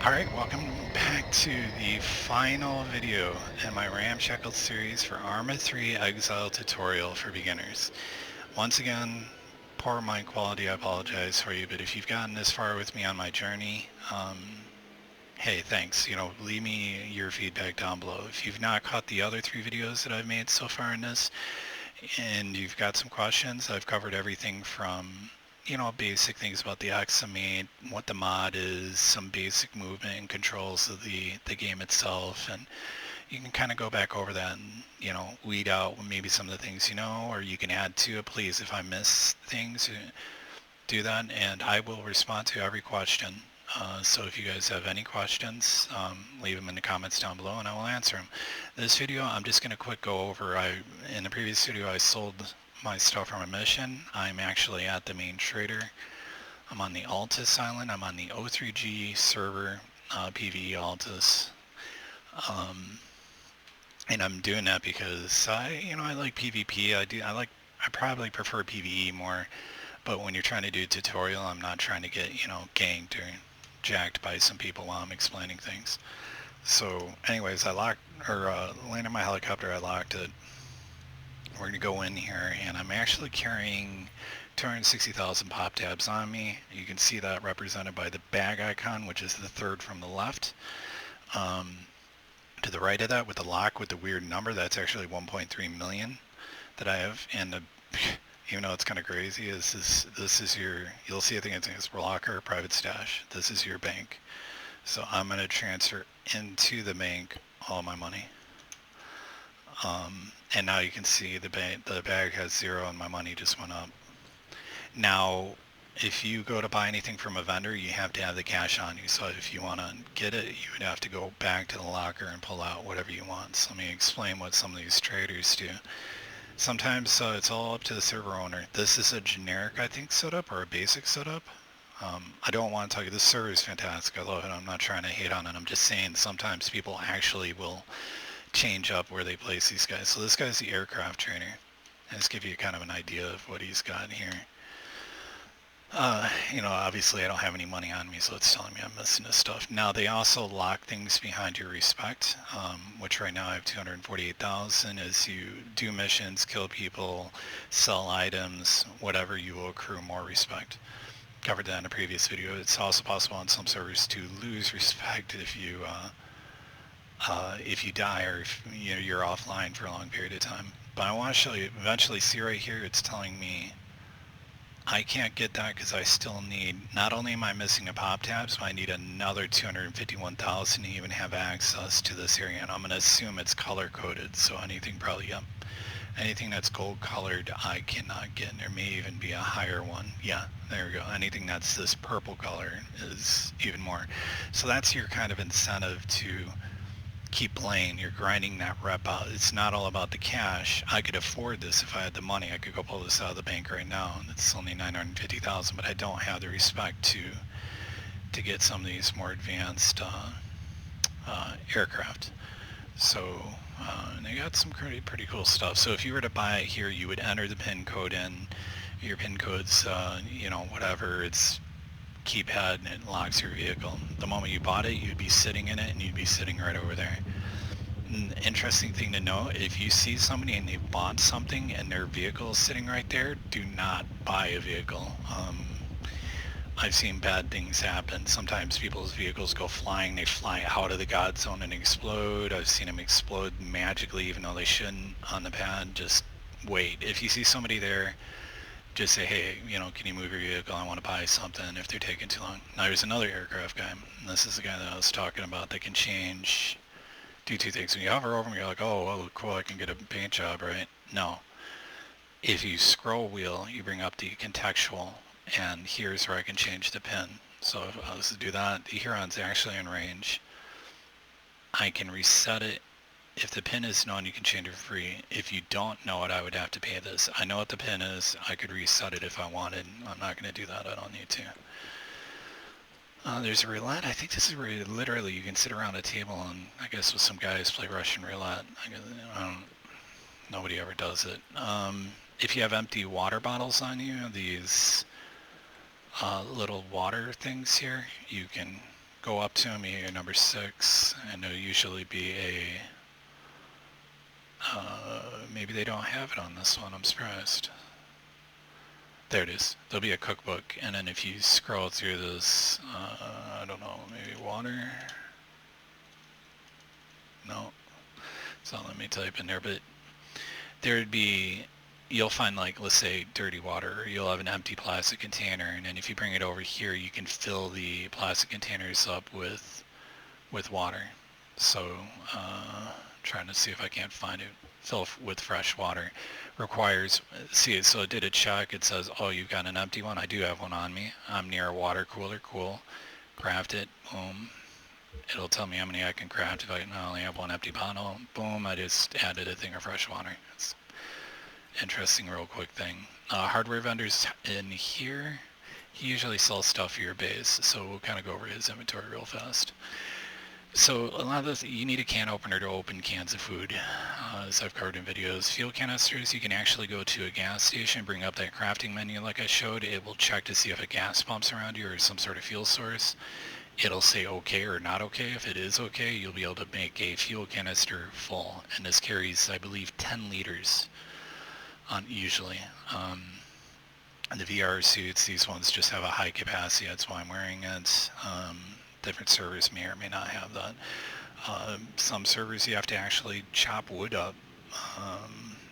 Alright, welcome back to the final video in my Ramshackle series for Arma 3 Exile tutorial for beginners. Once again, poor mic quality, I apologize for you, but if you've gotten this far with me on my journey, hey, thanks. Leave me your feedback down below. If you've not caught the other 3 videos that I've made so far in this, and you've got some questions, I've covered everything from basic things about the Exile, what the mod is, some basic movement and controls of the game itself, and you can kind of go back over that and, weed out maybe some of the things or you can add to it. Please, if I miss things, do that, and I will respond to every question. So if you guys have any questions, leave them in the comments down below and I will answer them. This video, I'm just going to quick go over, in the previous video I sold my stuff from a mission. I'm actually at the main trader. I'm on the Altus island. I'm on the O3G server, PvE Altus. And I'm doing that because I like PvP. I probably prefer PvE more, but when you're trying to do a tutorial, I'm not trying to get, ganked or jacked by some people while I'm explaining things. So anyways, I landed my helicopter, I locked it. We're going to go in here, and I'm actually carrying 260,000 pop tabs on me. You can see that represented by the bag icon, which is the third from the left. To the right of that, with the lock with the weird number, that's actually 1.3 million that I have. And even though it's kind of crazy, this is your, you'll see, I think it's locker, private stash. This is your bank. So I'm going to transfer into the bank all my money. And now you can see the bag has 0 and my money just went up. Now, if you go to buy anything from a vendor, you have to have the cash on you. So if you want to get it, you would have to go back to the locker and pull out whatever you want. So let me explain what some of these traders do. Sometimes it's all up to the server owner. This is a generic, I think, setup or a basic setup. I don't want to tell you, this server is fantastic. I love it. I'm not trying to hate on it. I'm just saying sometimes people actually will change up where they place these guys. So this guy's the aircraft trainer. And just give you kind of an idea of what he's got here. Obviously I don't have any money on me, so it's telling me I'm missing this stuff. Now they also lock things behind your respect, which right now I have 248,000. As you do missions, kill people, sell items, whatever, you will accrue more respect. Covered that in a previous video. It's also possible on some servers to lose respect if you die or if you're offline for a long period of time. But I want to show you, eventually see right here, it's telling me I can't get that because I still need, not only am I missing a pop tab, so I need another 251,000 to even have access to this area, and I'm going to assume it's color coded, so anything probably, yep. Anything that's gold colored I cannot get, and there may even be a higher one. Yeah, there we go. Anything that's this purple color is even more. So that's your kind of incentive to keep playing. You're grinding that rep out. It's not all about the cash. I could afford this if I had the money. I could go pull this out of the bank right now, and it's only 950,000, but I don't have the respect to get some of these more advanced aircraft. So and they got some pretty cool stuff. So if you were to buy it here, you would enter the pin code in. Your pin code's whatever, it's keypad, and it locks your vehicle. The moment you bought it, you'd be sitting in it, and you'd be sitting right over there. An interesting thing to note, if you see somebody and they bought something and their vehicle is sitting right there, do not buy a vehicle. I've seen bad things happen. Sometimes people's vehicles go flying, they fly out of the God Zone and explode. I've seen them explode magically even though they shouldn't on the pad. Just wait. If you see somebody there, just say, hey, can you move your vehicle? I want to buy something if they're taking too long. Now there's another aircraft guy, and this is the guy that I was talking about that can do 2 things. When you hover over him, you're like, oh, cool, I can get a paint job, right? No. If you scroll wheel, you bring up the contextual, and here's where I can change the pin. So if I was to do that, the Huron's actually in range. I can reset it. If the pin is known, you can change it for free. If you don't know it, I would have to pay this. I know what the pin is. I could reset it if I wanted. I'm not going to do that. I don't need to. There's a roulette. I think this is where literally you can sit around a table and I guess with some guys play Russian roulette. Nobody ever does it. If you have empty water bottles on you, these little water things here, you can go up to them, you hear number 6, and there'll usually be a, maybe they don't have it on this one, I'm surprised. There it is. There'll be a cookbook, and then if you scroll through this, I don't know, maybe water? No. So let me type in there, but there'd be, you'll find like, let's say dirty water, or you'll have an empty plastic container, and then if you bring it over here, you can fill the plastic containers up with water. So, trying to see if I can't find it. Fill with fresh water. Requires, see, so it did a check. It says, oh, you've got an empty one. I do have one on me. I'm near a water cooler. Cool. Craft it. Boom. It'll tell me how many I can craft if I only have one empty bottle. Boom. I just added a thing of fresh water. It's interesting, real quick thing. Hardware vendors in here, he usually sells stuff for your base. So we'll kind of go over his inventory real fast. So a lot of this, you need a can opener to open cans of food, as I've covered in videos. Fuel canisters, you can actually go to a gas station, bring up that crafting menu like I showed. It will check to see if a gas pump's around you or some sort of fuel source. It'll say okay or not okay. If it is okay, you'll be able to make a fuel canister full. And this carries, I believe, 10 liters on usually. And the VR suits, these ones just have a high capacity. That's why I'm wearing it. Different servers may or may not have that. Some servers you have to actually chop wood up.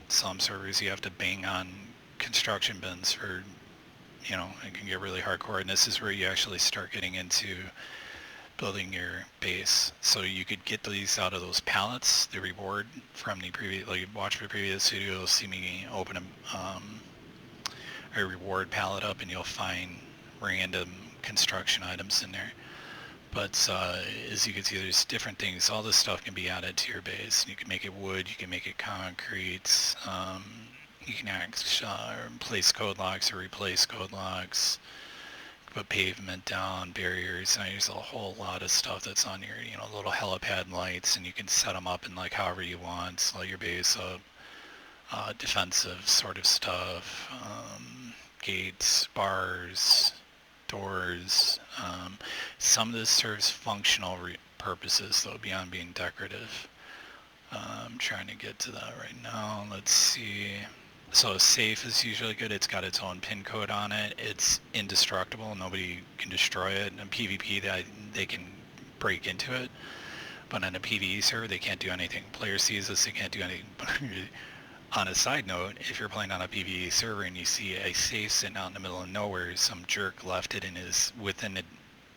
Some servers you have to bang on construction bins for, you know, it can get really hardcore. And this is where you actually start getting into building your base. So you could get these out of those pallets. The reward from the previous, like watch the previous video, you'll see me open a reward pallet up and you'll find random construction items in there. But as you can see, there's different things. All this stuff can be added to your base. You can make it wood, you can make it concrete, you can place code locks or replace code locks, put pavement down, barriers, and there's a whole lot of stuff that's on your, you know, little helipad lights, and you can set them up in like however you want, light your base up, defensive sort of stuff, gates, bars, doors. Some of this serves functional purposes though, beyond being decorative. I'm trying to get to that right now. Let's see. So a safe is usually good. It's got its own pin code on it. It's indestructible. Nobody can destroy it. In PvP, they can break into it. But on a PvE server, they can't do anything. Player sees this, they can't do anything. On a side note, if you're playing on a PvE server and you see a safe sitting out in the middle of nowhere, some jerk left it in within the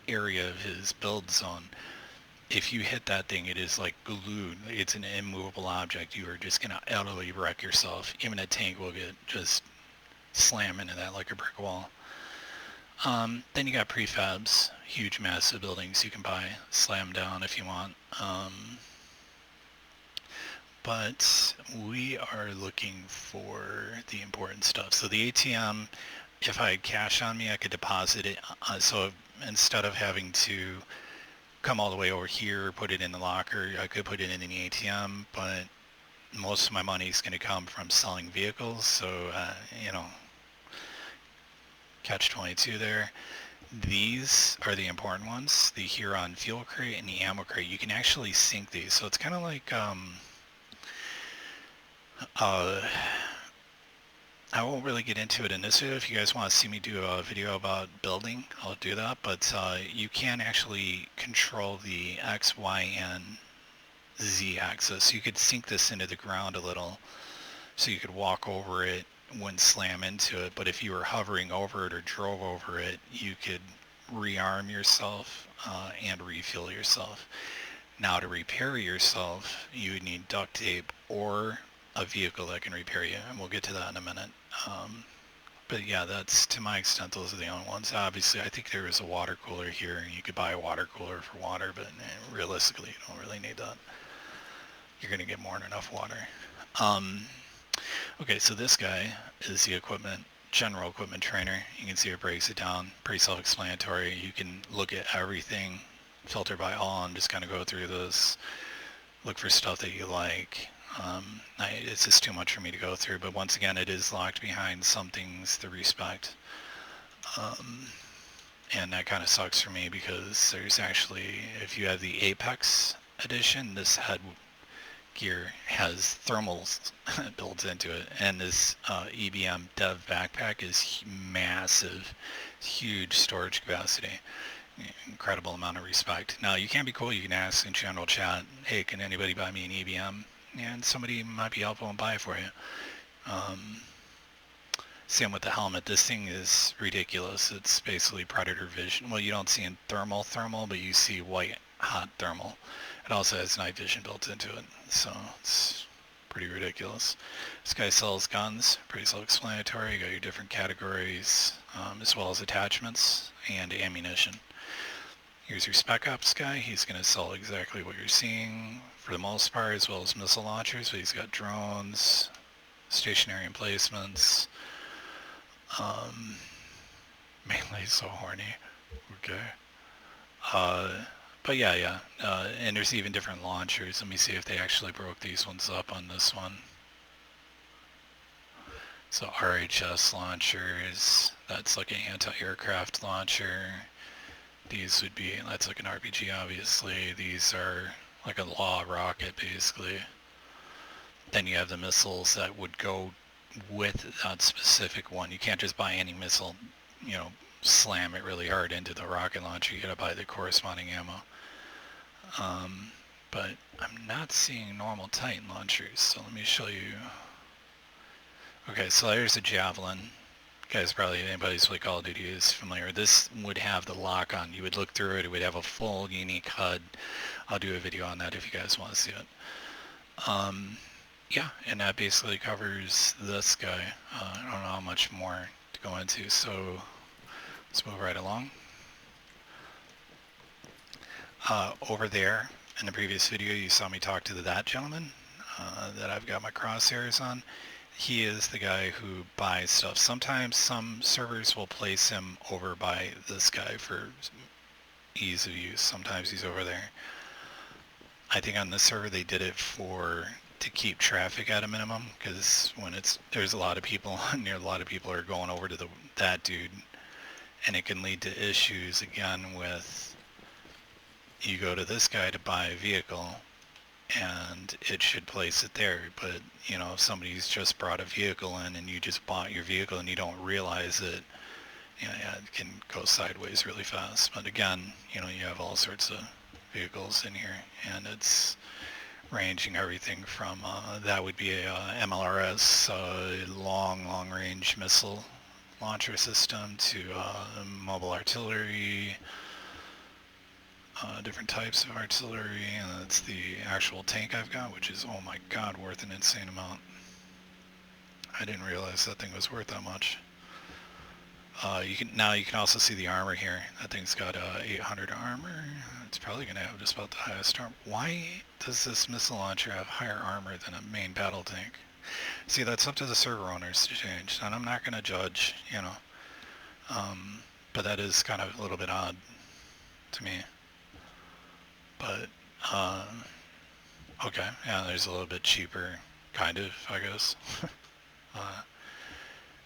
area of his build zone, if you hit that thing, it is like glued. It's an immovable object. You are just going to utterly wreck yourself. Even a tank will get just slam into that like a brick wall. Then you got prefabs, huge massive buildings you can buy, slam down if you want. But we are looking for the important stuff. So the ATM, if I had cash on me, I could deposit it. So instead of having to come all the way over here, put it in the locker, I could put it in the ATM, but most of my money is going to come from selling vehicles. So, you know, catch-22 there. These are the important ones, the Huron fuel crate and the ammo crate. You can actually sync these. So it's kind of like... I won't really get into it in this video. If you guys want to see me do a video about building, I'll do that. But you can actually control the X, Y, and Z axis. You could sink this into the ground a little, so you could walk over it, wouldn't slam into it. But if you were hovering over it or drove over it, you could rearm yourself and refuel yourself. Now to repair yourself, you would need duct tape or a vehicle that can repair you, and we'll get to that in a minute. But yeah, that's, to my extent, those are the only ones. Obviously, I think there is a water cooler here, and you could buy a water cooler for water, but realistically, you don't really need that. You're going to get more than enough water. Okay, so this guy is the general equipment trainer. You can see it breaks it down, pretty self-explanatory. You can look at everything, filter by all, and just kind of go through this, look for stuff that you like. It's just too much for me to go through, but once again, it is locked behind some things to respect. and that kind of sucks for me because there's actually, if you have the Apex edition, this head gear has thermals built into it, and this EBM dev backpack is massive, huge storage capacity, incredible amount of respect. Now you can be cool, you can ask in general chat, hey, can anybody buy me an EBM, and somebody might be helpful and buy it for you. Same with the helmet. This thing is ridiculous. It's basically Predator vision. Well, you don't see in thermal, but you see white hot thermal. It also has night vision built into it, so it's pretty ridiculous. This guy sells guns, pretty self-explanatory. You got your different categories, as well as attachments and ammunition. Here's your Spec Ops guy. He's going to sell exactly what you're seeing for the most part, as well as missile launchers. But he's got drones, stationary emplacements. Mainly so horny. Okay. But yeah. And there's even different launchers. Let me see if they actually broke these ones up on this one. So RHS launchers, that's like an anti-aircraft launcher. These would be, that's like an RPG obviously. These are like a law rocket basically. Then you have the missiles that would go with that specific one. You can't just buy any missile, slam it really hard into the rocket launcher. You gotta buy the corresponding ammo. But I'm not seeing normal Titan launchers, so let me show you. Okay, so there's a Javelin. Guys, probably anybody who's played Call of Duty is familiar. This would have the lock on. You would look through it. It would have a full unique HUD. I'll do a video on that if you guys want to see it. Yeah, and that basically covers this guy. I don't know how much more to go into, so let's move right along. Over there in the previous video, you saw me talk to that gentleman that I've got my crosshairs on. He is the guy who buys stuff. Sometimes some servers will place him over by this guy for ease of use. Sometimes he's over there. I think on this server they did it to keep traffic at a minimum, because when there's a lot of people near, a lot of people are going over to that dude, and it can lead to issues again with, you go to this guy to buy a vehicle and it should place it there, but if somebody's just brought a vehicle in and you just bought your vehicle and you don't realize it, it can go sideways really fast. But again, you have all sorts of vehicles in here, and it's ranging everything from that would be a MLRS, long range missile launcher system, to mobile artillery, different types of artillery, and that's the actual tank I've got, which is, oh my god, worth an insane amount. I didn't realize that thing was worth that much. You can also see the armor here. That thing's got 800 armor. It's probably going to have just about the highest armor. Why does this missile launcher have higher armor than a main battle tank? See, that's up to the server owners to change, and I'm not going to judge, but that is kind of a little bit odd to me. But, okay, yeah, there's a little bit cheaper, kind of, I guess.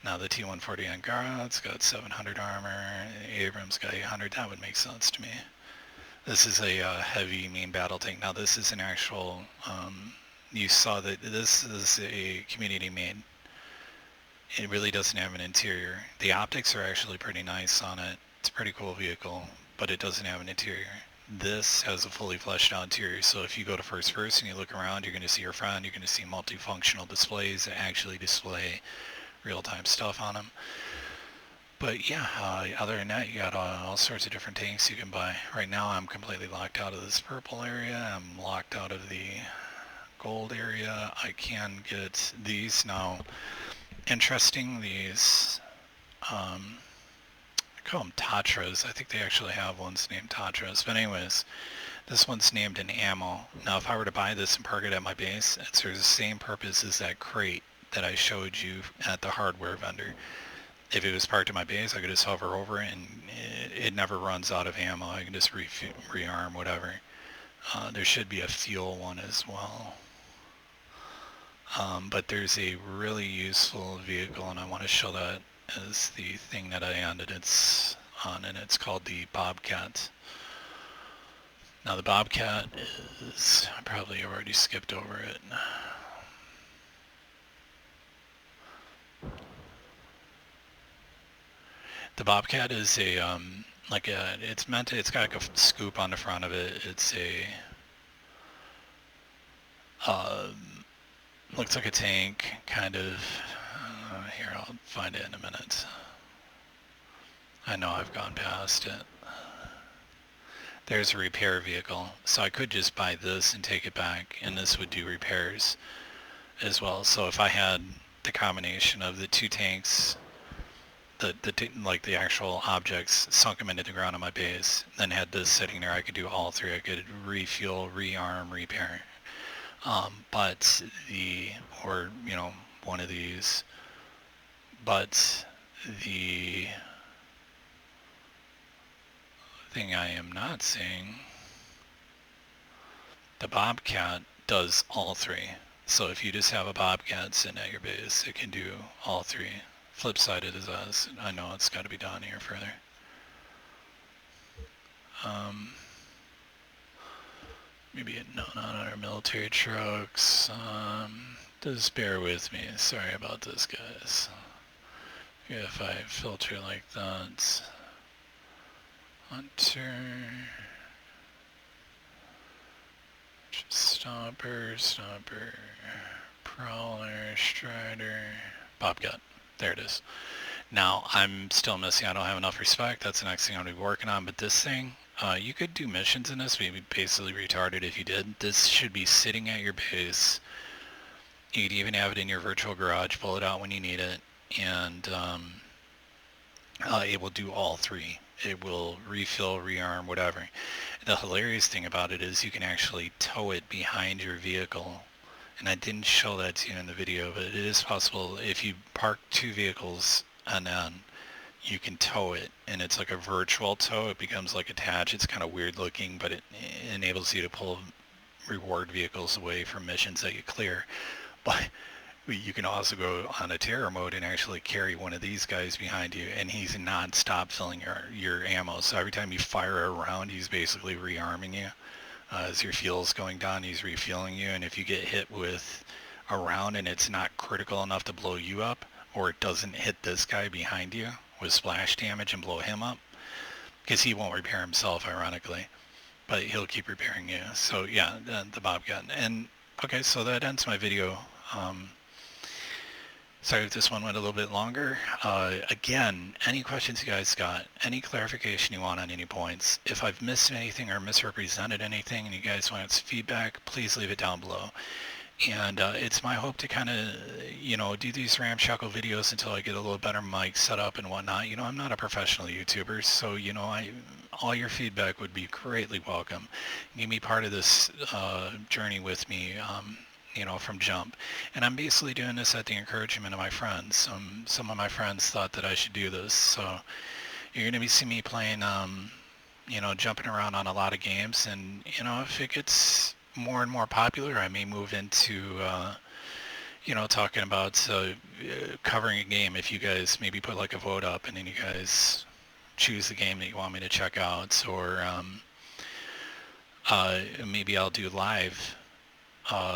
Now the T-140 Angara's got 700 armor, Abrams got 800, that would make sense to me. This is a heavy main battle tank. Now this is an actual, you saw that this is a community made. It really doesn't have an interior. The optics are actually pretty nice on it. It's a pretty cool vehicle, but it doesn't have an interior. This has a fully fleshed out interior, so if you go to first person, you look around, you're going to see your front, you're going to see multifunctional displays that actually display real-time stuff on them. But yeah, other than that, you got all sorts of different tanks you can buy. Right now I'm completely locked out of this purple area. I'm locked out of the gold area. I can get these now. Interesting, these, I call them Tatras. I think they actually have ones named Tatras. But anyways, this one's named an ammo. Now if I were to buy this and park it at my base, it serves the same purpose as that crate that I showed you at the hardware vendor. If it was parked at my base, I could just hover over it and it never runs out of ammo. I can just rearm whatever. There should be a fuel one as well. But there's a really useful vehicle, and I want to show that as the thing that I ended. It's on, and it's called the Bobcat. Now the Bobcat is, I probably already skipped over it. The Bobcat is a, it's got like a scoop on the front of it. It's a, looks like a tank, kind of. Here, I'll find it in a minute. I know I've gone past it. There's a repair vehicle, so I could just buy this and take it back, and this would do repairs as well. So if I had the combination of the two tanks, like the actual objects, sunk them into the ground on my base, then had this sitting there, I could do all three. I could refuel, rearm, repair. But or one of these. But the thing I am not seeing, the Bobcat does all three. So if you just have a Bobcat sitting at your base, it can do all three. Flip side it is us. I know it's got to be down here further. Maybe not on our military trucks. Just bear with me. Sorry about this, guys. If I filter like that. Hunter. Stomper. Prowler. Strider. Bobcat. There it is. Now, I'm still missing. I don't have enough respect. That's the next thing I'm going to be working on. But this thing, you could do missions in this. We'd be basically retarded if you did. This should be sitting at your base. You could even have it in your virtual garage. Pull it out when you need it. And it will do all three. It will refill, rearm, whatever. The hilarious thing about it is you can actually tow it behind your vehicle. And I didn't show that to you in the video, but it is possible if you park two vehicles and then you can tow it, and it's like a virtual tow. It becomes like attached. It's kind of weird looking, but it enables you to pull reward vehicles away from missions that you clear. But you can also go on a terror mode and actually carry one of these guys behind you, and he's non-stop filling your ammo. So every time you fire a round, he's basically rearming you. As your fuel's going down, he's refueling you, and if you get hit with a round and it's not critical enough to blow you up, or it doesn't hit this guy behind you with splash damage and blow him up, because he won't repair himself, ironically, but he'll keep repairing you. So yeah, the Bobcat. And okay, so that ends my video. Sorry if this one went a little bit longer. Again, any questions you guys got, any clarification you want on any points, if I've missed anything or misrepresented anything and you guys want feedback, please leave it down below. And it's my hope to kind of, do these Ramshackle videos until I get a little better mic set up and whatnot. I'm not a professional YouTuber, so, all your feedback would be greatly welcome. You can be part of this journey with me. From jump. And I'm basically doing this at the encouragement of my friends. Some of my friends thought that I should do this. So you're going to be seeing me playing, jumping around on a lot of games. And, if it gets more and more popular, I may move into, talking about covering a game. If you guys maybe put like a vote up and then you guys choose the game that you want me to check out. Or maybe I'll do live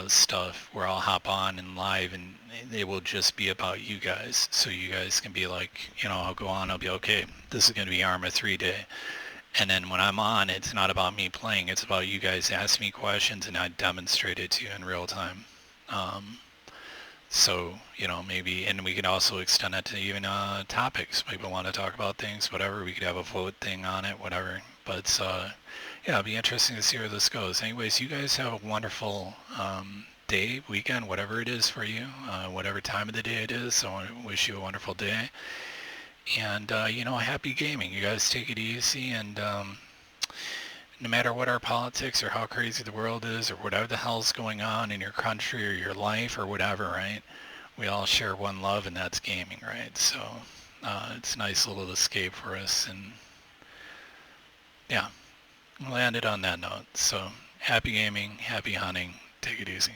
stuff where I'll hop on and live, and it will just be about you guys. So you guys can be like, I'll go on, I'll be okay, this is going to be Arma 3 day. And then when I'm on, it's not about me playing, it's about you guys asking me questions and I demonstrate it to you in real time. So, maybe, and we can also extend that to even topics. People want to talk about things, whatever. We could have a vote thing on it, whatever. But yeah, it'll be interesting to see where this goes. Anyways, you guys have a wonderful day, weekend, whatever it is for you, whatever time of the day it is. So I wish you a wonderful day. And, happy gaming. You guys take it easy. And no matter what our politics or how crazy the world is or whatever the hell's going on in your country or your life or whatever, right? We all share one love, and that's gaming, right? So it's a nice little escape for us. And yeah, we'll end it on that note. So happy gaming, happy hunting. Take it easy.